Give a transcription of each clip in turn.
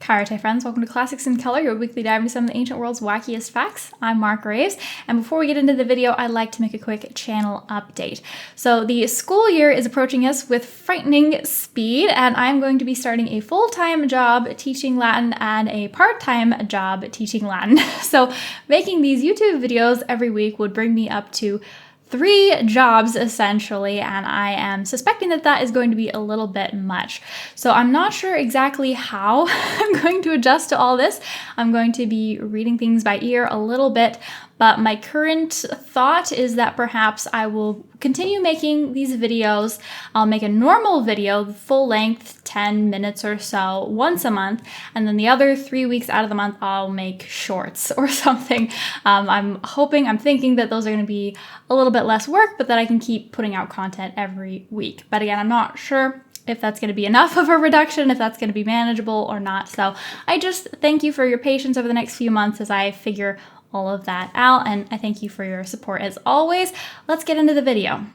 Chærete friends, welcome to Classics in Color, your weekly dive into some of the ancient world's wackiest facts. I'm Mark Graves, and before we get into the video, I'd like to make a quick channel update. So the school year is approaching us with frightening speed, and I'm going to be starting a full-time job teaching Latin and a part-time job teaching Latin. So making these YouTube videos every week would bring me up to 3 jobs essentially, and I am suspecting that that is going to be a little bit much. So I'm not sure exactly how I'm going to adjust to all this. I'm going to be reading things by ear a little bit, but my current thought is that perhaps I will continue making these videos. I'll make a normal video, full length, 10 minutes or so, once a month, and then the other 3 weeks out of the month, I'll make shorts or something. I'm thinking that those are going to be a little bit less work, but that I can keep putting out content every week. But again, I'm not sure if that's going to be enough of a reduction, if that's going to be manageable or not. So I just thank you for your patience over the next few months as I figure all of that out, and I thank you for your support as always. Let's get into the video.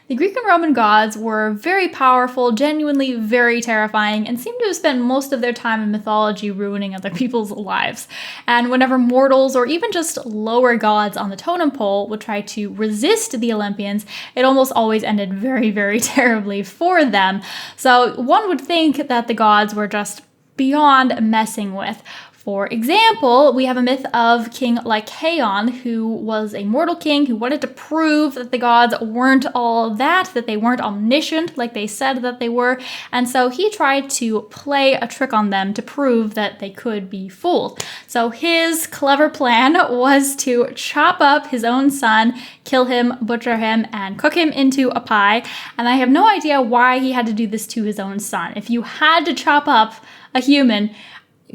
The Greek and Roman gods were very powerful, genuinely very terrifying, and seem to have spent most of their time in mythology ruining other people's lives. And whenever mortals or even just lower gods on the totem pole would try to resist the Olympians, it almost always ended very, very terribly for them. So one would think that the gods were just beyond messing with. For example, we have a myth of King Lycaon, who was a mortal king who wanted to prove that the gods weren't all that they weren't omniscient like they said that they were, and so he tried to play a trick on them to prove that they could be fooled. So his clever plan was to chop up his own son, kill him, butcher him, and cook him into a pie, and I have no idea why he had to do this to his own son. If you had to chop up a human,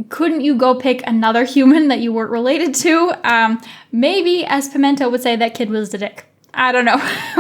couldn't you go pick another human that you weren't related to? Maybe, as Pimento would say, that kid was a dick. I don't know,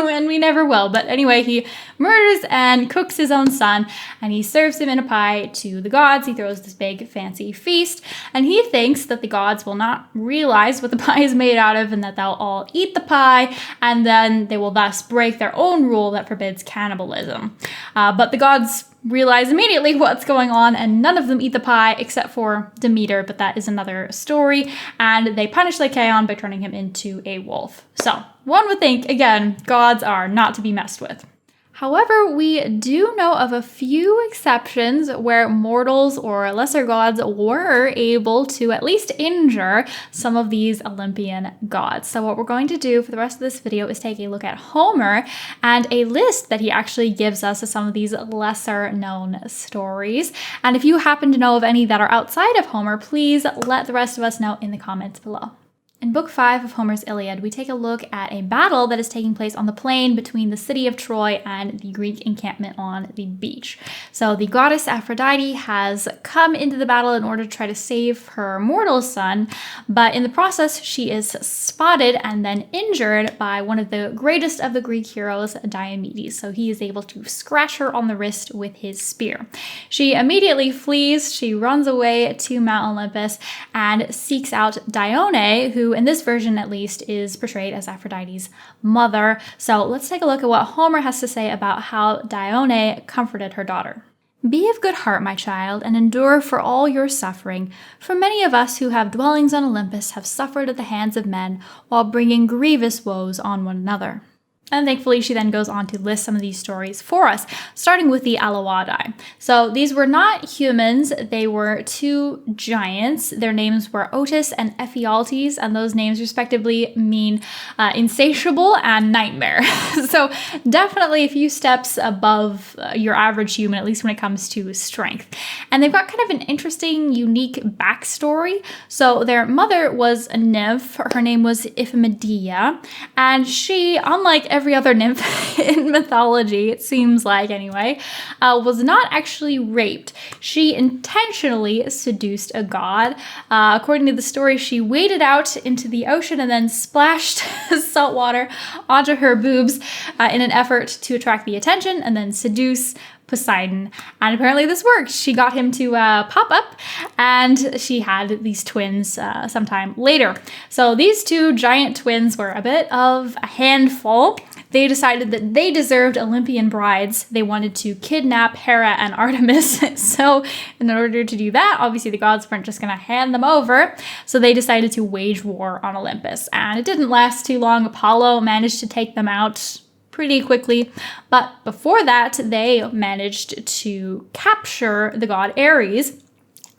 and we never will. But anyway, he murders and cooks his own son, and he serves him in a pie to the gods. He throws this big fancy feast, and he thinks that the gods will not realize what the pie is made out of and that they'll all eat the pie, and then they will thus break their own rule that forbids cannibalism. But the gods realize immediately what's going on, and none of them eat the pie except for Demeter, but that is another story, and they punish Lycaon by turning him into a wolf. So one would think, again, gods are not to be messed with. However, we do know of a few exceptions where mortals or lesser gods were able to at least injure some of these Olympian gods. So what we're going to do for the rest of this video is take a look at Homer and a list that he actually gives us of some of these lesser known stories. And if you happen to know of any that are outside of Homer, please let the rest of us know in the comments below. In Book 5 of Homer's Iliad, we take a look at a battle that is taking place on the plain between the city of Troy and the Greek encampment on the beach. So the goddess Aphrodite has come into the battle in order to try to save her mortal son, but in the process she is spotted and then injured by one of the greatest of the Greek heroes, Diomedes. So he is able to scratch her on the wrist with his spear. She immediately flees, she runs away to Mount Olympus and seeks out Dione, who in this version at least is portrayed as Aphrodite's mother. So let's take a look at what Homer has to say about how Dione comforted her daughter. "Be of good heart, my child, and endure for all your suffering, for many of us who have dwellings on Olympus have suffered at the hands of men while bringing grievous woes on one another." And thankfully, she then goes on to list some of these stories for us, starting with the Aloadae. So these were not humans, they were 2 giants. Their names were Otis and Ephialtes, and those names respectively mean insatiable and nightmare. So definitely a few steps above your average human, at least when it comes to strength. And they've got kind of an interesting, unique backstory. So their mother was a nymph, her name was Iphimedeia, and she, unlike every other nymph in mythology, it seems like anyway, was not actually raped. She intentionally seduced a god. According to the story, she waded out into the ocean and then splashed salt water onto her boobs in an effort to attract the attention and then seduce Poseidon. And apparently this worked. She got him to pop up, and she had these twins sometime later. So these two giant twins were a bit of a handful. They decided that they deserved Olympian brides. They wanted to kidnap Hera and Artemis. So in order to do that, obviously the gods weren't just going to hand them over. So they decided to wage war on Olympus. And it didn't last too long. Apollo managed to take them out pretty quickly. But before that, they managed to capture the god Ares.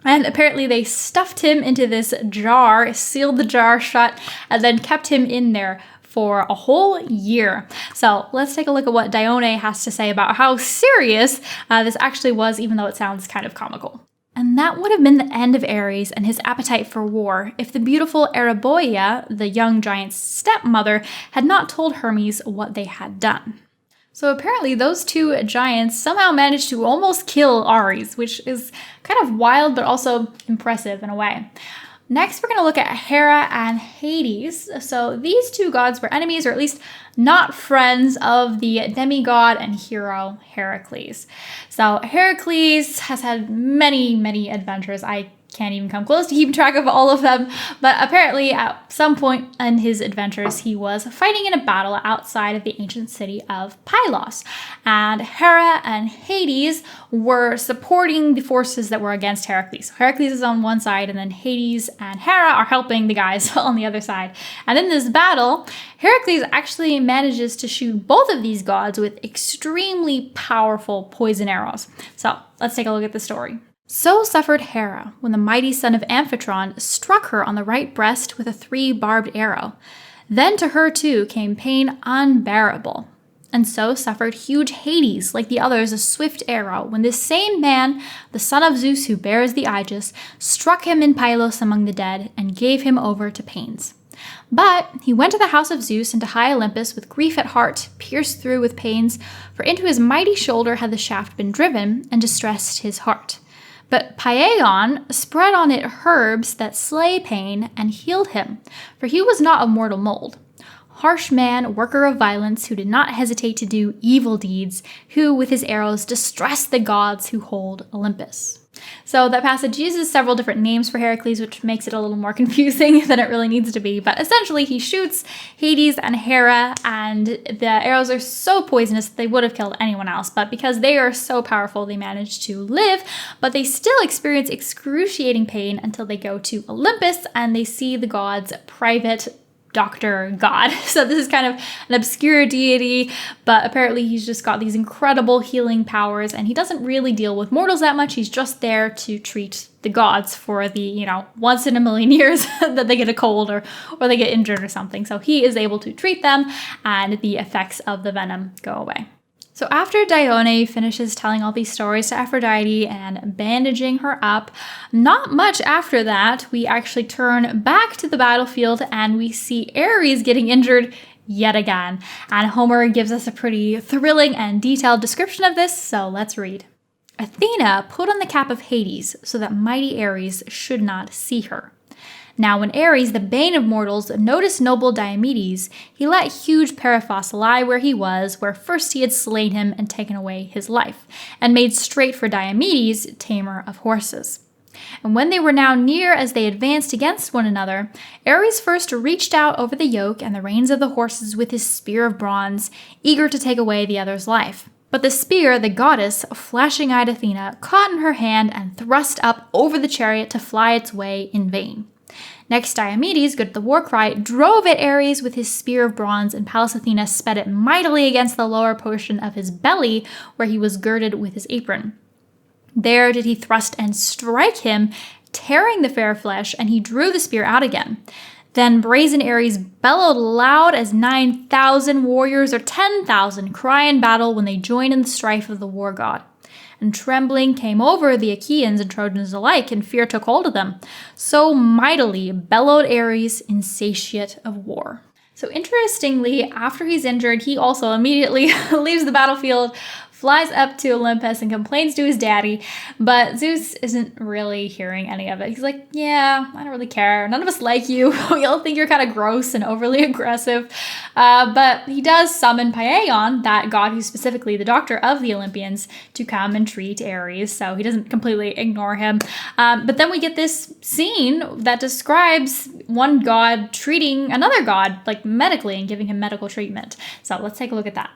And apparently they stuffed him into this jar, sealed the jar shut, and then kept him in there for a whole year. So let's take a look at what Dione has to say about how serious this actually was, even though it sounds kind of comical. And that would have been the end of Ares and his appetite for war if the beautiful Ereboia, the young giant's stepmother, had not told Hermes what they had done. So apparently those two giants somehow managed to almost kill Ares, which is kind of wild but also impressive in a way. Next, we're going to look at Hera and Hades. So these two gods were enemies, or at least not friends, of the demigod and hero Heracles. So Heracles has had many, many adventures. I can't even come close to keeping track of all of them, but apparently at some point in his adventures he was fighting in a battle outside of the ancient city of Pylos, and Hera and Hades were supporting the forces that were against Heracles. Heracles is on one side, and then Hades and Hera are helping the guys on the other side. And in this battle, Heracles actually manages to shoot both of these gods with extremely powerful poison arrows. So let's take a look at the story. So suffered Hera when the mighty son of Amphitryon struck her on the right breast with a 3-barbed arrow. Then to her too came pain unbearable. And so suffered huge Hades, like the others, a swift arrow, when this same man, the son of Zeus who bears the Aegis, struck him in Pylos among the dead and gave him over to pains. But he went to the house of Zeus and to high Olympus with grief at heart, pierced through with pains, for into his mighty shoulder had the shaft been driven, and distressed his heart. But Paion spread on it herbs that slay pain and healed him, for he was not of mortal mold. Harsh man, worker of violence, who did not hesitate to do evil deeds, who with his arrows distressed the gods who hold Olympus. So that passage uses several different names for Heracles, which makes it a little more confusing than it really needs to be. But essentially, he shoots Hades and Hera, and the arrows are so poisonous that they would have killed anyone else. But because they are so powerful, they manage to live, but they still experience excruciating pain until they go to Olympus and they see the god's private doctor god. So this is kind of an obscure deity, but apparently he's just got these incredible healing powers, and he doesn't really deal with mortals that much. He's just there to treat the gods for the, once in a million years that they get a cold or they get injured or something. So he is able to treat them, and the effects of the venom go away. So after Dione finishes telling all these stories to Aphrodite and bandaging her up, not much after that, we actually turn back to the battlefield and we see Ares getting injured yet again. And Homer gives us a pretty thrilling and detailed description of this, so let's read. Athena put on the cap of Hades so that mighty Ares should not see her. Now when Ares, the bane of mortals, noticed noble Diomedes, he let huge Periphas lie where he was, where first he had slain him and taken away his life, and made straight for Diomedes, tamer of horses. And when they were now near as they advanced against one another, Ares first reached out over the yoke and the reins of the horses with his spear of bronze, eager to take away the other's life. But the spear, the goddess, flashing-eyed Athena, caught in her hand and thrust up over the chariot to fly its way in vain. Next, Diomedes, good at the war cry, drove at Ares with his spear of bronze, and Pallas Athena sped it mightily against the lower portion of his belly, where he was girded with his apron. There did he thrust and strike him, tearing the fair flesh, and he drew the spear out again. Then brazen Ares bellowed loud as 9,000 warriors or 10,000 cry in battle when they join in the strife of the war god. And trembling came over the Achaeans and Trojans alike, and fear took hold of them. So mightily bellowed Ares, insatiate of war. So interestingly, after he's injured, he also immediately leaves the battlefield, flies up to Olympus and complains to his daddy, but Zeus isn't really hearing any of it. He's like, yeah, I don't really care. None of us like you. We all think you're kind of gross and overly aggressive. But he does summon Paion, that god who's specifically the doctor of the Olympians, to come and treat Ares. So he doesn't completely ignore him. But then we get this scene that describes one god treating another god, like medically, and giving him medical treatment. So let's take a look at that.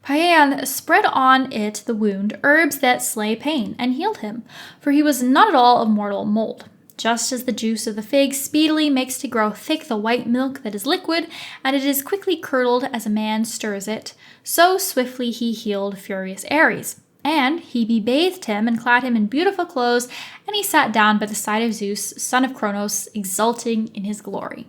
Paion spread on it the wound herbs that slay pain, and healed him, for he was not at all of mortal mold. Just as the juice of the fig speedily makes to grow thick the white milk that is liquid, and it is quickly curdled as a man stirs it, so swiftly he healed furious Ares. And he bebathed him and clad him in beautiful clothes, and he sat down by the side of Zeus, son of Cronos, exulting in his glory.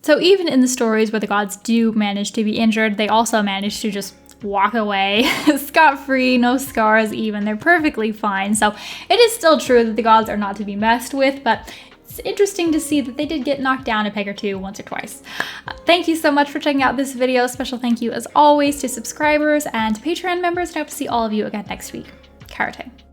So even in the stories where the gods do manage to be injured, they also manage to just walk away scot-free, no scars even. They're perfectly fine. So it is still true that the gods are not to be messed with, but it's interesting to see that they did get knocked down a peg or two once or twice. Thank you so much for checking out this video. Special thank you as always to subscribers and to Patreon members, and I hope to see all of you again next week. Hαίrete.